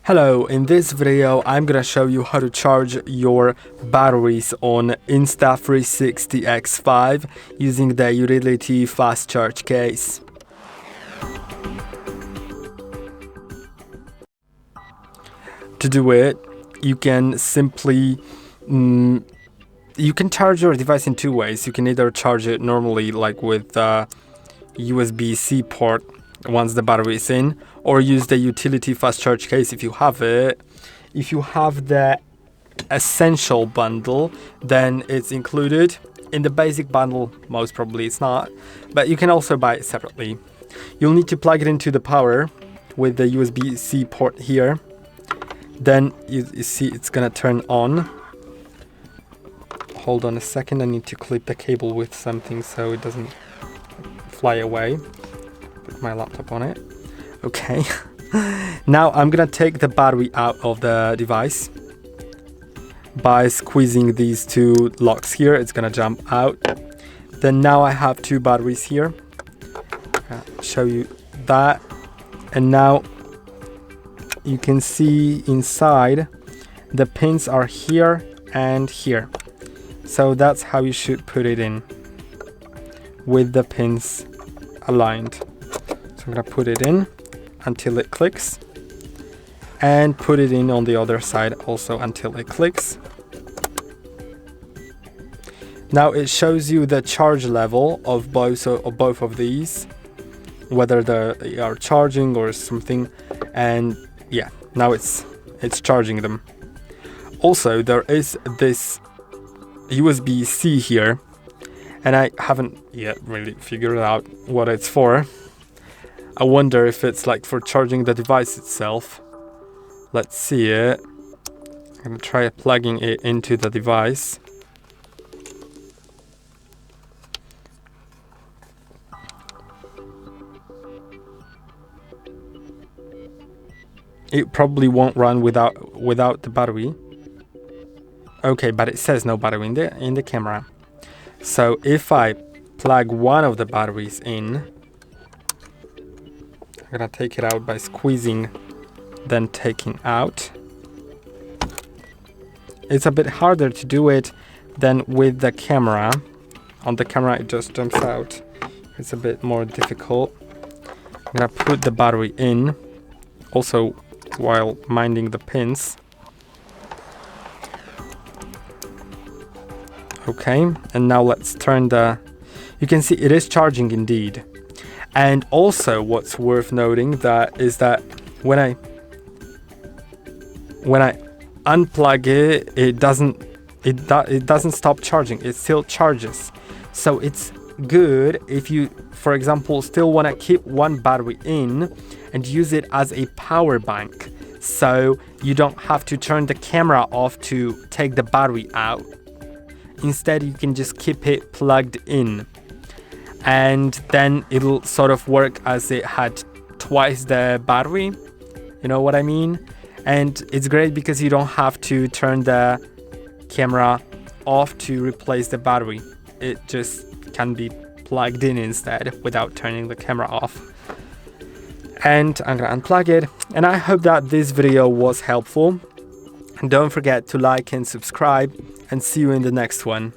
Hello, in this video I'm gonna show you how to charge your batteries on Insta360 X5 using the utility fast charge case. To do it, you can simply you can charge your device in two ways. You can either charge it normally like with USB-C port once the battery is in, or use the utility fast charge case if you have it. If you have the essential bundle, then it's included. In the basic bundle, most probably it's not, but you can also buy it separately. You'll need to plug it into the power with the USB-C port here. Then you see it's gonna turn on. Hold on a second, I need to clip the cable with something so it doesn't fly away. Put my laptop on it. Okay. Now I'm gonna take the battery out of the device by squeezing these two locks here. It's gonna jump out. Then now I have two batteries here. I'll show you that. And now you can see inside the pins are here and here. So that's how you should put it in, with the pins aligned. So I'm gonna put it in until it clicks, and put it in on the other side also until it clicks. Now it shows you the charge level of both of these, whether they are charging or something, and yeah, now it's charging them. Also, there is this USB-C here, and I haven't yet really figured out what it's for. I wonder if it's like for charging the device itself. Let's see it. I'm gonna try plugging it into the device. It probably won't run without the battery. Okay, but it says no battery in the camera. So if I plug one of the batteries in, I'm gonna take it out by squeezing, then taking out. It's a bit harder to do it than with the camera. On the camera it just jumps out. It's a bit more difficult. I'm gonna put the battery in, also while minding the pins. Okay, and now let's turn you can see it is charging indeed. And also what's worth noting is that when I unplug it, it doesn't stop charging. It still charges. So it's good if you, for example, still want to keep one battery in and use it as a power bank. So you don't have to turn the camera off to take the battery out. Instead, you can just keep it plugged in, and then it'll sort of work as it had twice the battery. You know what I mean? And it's great because you don't have to turn the camera off to replace the battery. It just can be plugged in instead without turning the camera off. And I'm gonna unplug it, and I hope that this video was helpful. And don't forget to like and subscribe, and see you in the next one.